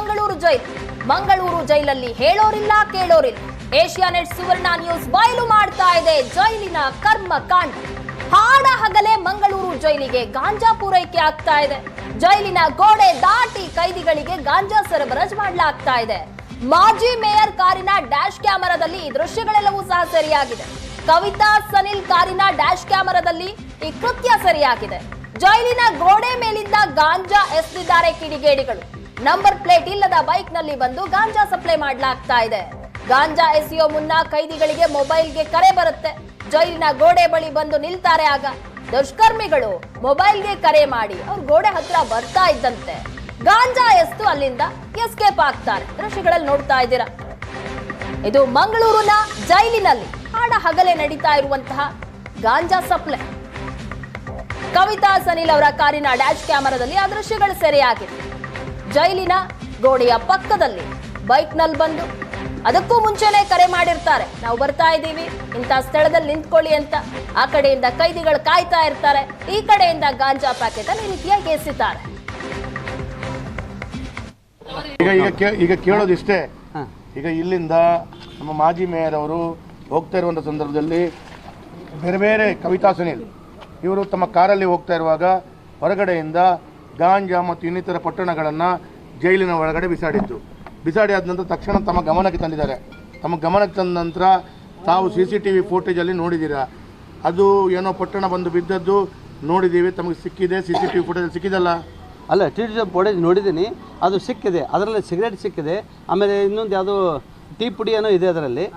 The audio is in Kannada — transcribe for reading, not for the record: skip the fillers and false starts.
ಮಂಗಳೂರು ಜೈಲು. ಮಂಗಳೂರು ಜೈಲಲ್ಲಿ ಹೇಳೋರಿಲ್ಲ ಕೇಳೋರಿಲ್ಲ. ಏಷ್ಯಾನೆಟ್ ಸುವರ್ಣ ನ್ಯೂಸ್ ಬಯಲು ಮಾಡ್ತಾ ಇದೆ ಜೈಲಿನ ಕರ್ಮಕಾಂಡ. ಹಾಡ ಹಗಲೇ ಮಂಗಳೂರು ಜೈಲಿಗೆ ಗಾಂಜಾ ಪೂರೈಕೆ ಆಗ್ತಾ ಇದೆ. ಜೈಲಿನ ಗೋಡೆ ದಾಟಿ ಕೈದಿಗಳಿಗೆ ಗಾಂಜಾ ಸರಬರಾಜು ಮಾಡಲಾಗ್ತಾ ಇದೆ. ಮಾಜಿ ಮೇಯರ್ ಕಾರಿನ ಡ್ಯಾಶ್ ಕ್ಯಾಮೆರಾದಲ್ಲಿ ಈ ದೃಶ್ಯಗಳೆಲ್ಲವೂ ಸಹ ಸೆರೆಯಾಗಿದೆ. ಕವಿತಾ ಸನಿಲ್ ಕಾರಿನ ಡ್ಯಾಶ್ ಕ್ಯಾಮೆರಾದಲ್ಲಿ ಈ ಕೃತ್ಯ ಸೆರೆಯಾಗಿದೆ. ಜೈಲಿನ ಗೋಡೆ ಮೇಲಿಂದ ಗಾಂಜಾ ಎಸೆದಿದ್ದಾರೆ ಕಿಡಿಗೇಡಿಗಳು. ನಂಬರ್ ಪ್ಲೇಟ್ ಇಲ್ಲದ ಬೈಕ್ ನಲ್ಲಿ ಬಂದು ಗಾಂಜಾ ಸಪ್ಲೈ ಮಾಡಲಾಗ್ತಾ ಇದೆ. ಗಾಂಜಾ ಎಸೆಯೋ ಮುನ್ನ ಕೈದಿಗಳಿಗೆ ಮೊಬೈಲ್ಗೆ ಕರೆ ಬರುತ್ತೆ. ಜೈಲಿನ ಗೋಡೆ ಬಳಿ ಬಂದು ನಿಲ್ತಾರೆ. ಆಗ ದುಷ್ಕರ್ಮಿಗಳು ಮೊಬೈಲ್ಗೆ ಕರೆ ಮಾಡಿ ಅವ್ರ ಗೋಡೆ ಹತ್ರ ಬರ್ತಾ ಇದ್ದಂತೆ ಗಾಂಜಾ ಎಸ್ತು ಅಲ್ಲಿಂದ ಎಸ್ಕೇಪ್ ಆಗ್ತಾರೆ. ದೃಶ್ಯಗಳಲ್ಲಿ ನೋಡ್ತಾ ಇದ್ದೀರಾ. ಇದು ಮಂಗಳೂರಿನ ಜೈಲಿನಲ್ಲಿ ಹಾಡ ಹಗಲೇ ನಡೀತಾ ಇರುವಂತಹ ಗಾಂಜಾ ಸಪ್ಲೈ. ಕವಿತಾ ಸನಿಲ್ ಅವರ ಕಾರಿನ ಡ್ಯಾಶ್ ಕ್ಯಾಮೆರಾದಲ್ಲಿ ಆ ದೃಶ್ಯಗಳು ಸೆರೆಯಾಗಿದೆ. ಜೈಲಿನ ಗೋಡೆಯ ಪಕ್ಕದಲ್ಲಿ ಬೈಕ್ ನಲ್ಲಿ ಬಂದು ಅದಕ್ಕೂ ಮುಂಚೆನೆ ಕರೆ ಮಾಡಿರ್ತಾರೆ, ನಾವು ಬರ್ತಾ ಇದ್ದೀವಿ ಇಂಥ ಸ್ಥಳದಲ್ಲಿ ನಿಂತ್ಕೊಳ್ಳಿ ಅಂತ. ಆ ಕಡೆಯಿಂದ ಕೈದಿಗಳು ಕಾಯ್ತಾ ಇರ್ತಾರೆ, ಈ ಕಡೆಯಿಂದ ಗಾಂಜಾ ಪ್ಯಾಕೆಟ್ ಅನ್ನು ಈ ರೀತಿಯಾಗಿ ಎಸೆಯುತ್ತಾರೆ. ಈಗ ಕೇಳೋದಿಷ್ಟೇ. ಈಗ ಇಲ್ಲಿಂದ ನಮ್ಮ ಮಾಜಿ ಮೇಯರ್ ಅವರು ಹೋಗ್ತಾ ಇರುವಂಥ ಸಂದರ್ಭದಲ್ಲಿ ಬೇರೆ ಬೇರೆ ಕವಿತಾ ಸುನೀಲ್ ಇವರು ತಮ್ಮ ಕಾರಲ್ಲಿ ಹೋಗ್ತಾ ಇರುವಾಗ ಹೊರಗಡೆಯಿಂದ ಗಾಂಜಾ ಮತ್ತು ಇನ್ನಿತರ ಪಟ್ಟಣಗಳನ್ನು ಜೈಲಿನ ಒಳಗಡೆ ಬಿಸಾಡಿ ಆದ ನಂತರ ತಕ್ಷಣ ತಮ್ಮ ಗಮನಕ್ಕೆ ತಂದಿದ್ದಾರೆ. ತಮ್ಮ ಗಮನಕ್ಕೆ ತಂದ ನಂತರ ತಾವು CCTV ಫೋಟೇಜಲ್ಲಿ ನೋಡಿದ್ದೀರಾ. ಅದು ಏನೋ ಪಟ್ಟಣ ಬಂದು ಬಿದ್ದದ್ದು ನೋಡಿದ್ದೀವಿ, ತಮಗೆ ಸಿಕ್ಕಿದೆ. CCTV ಫೋಟೇಜಲ್ಲಿ ಸಿಕ್ಕಿದಲ್ಲ? ಅಲ್ಲ, ಫೋಟೇಜ್ ನೋಡಿದ್ದೀನಿ, ಅದು ಸಿಕ್ಕಿದೆ. ಅದರಲ್ಲಿ ಸಿಗರೇಟ್ ಸಿಕ್ಕಿದೆ, ಆಮೇಲೆ ಇನ್ನೊಂದು ಯಾವುದೋ ಟೀ ಪುಡಿ ಏನೋ ಇದೆ ಅದರಲ್ಲಿ.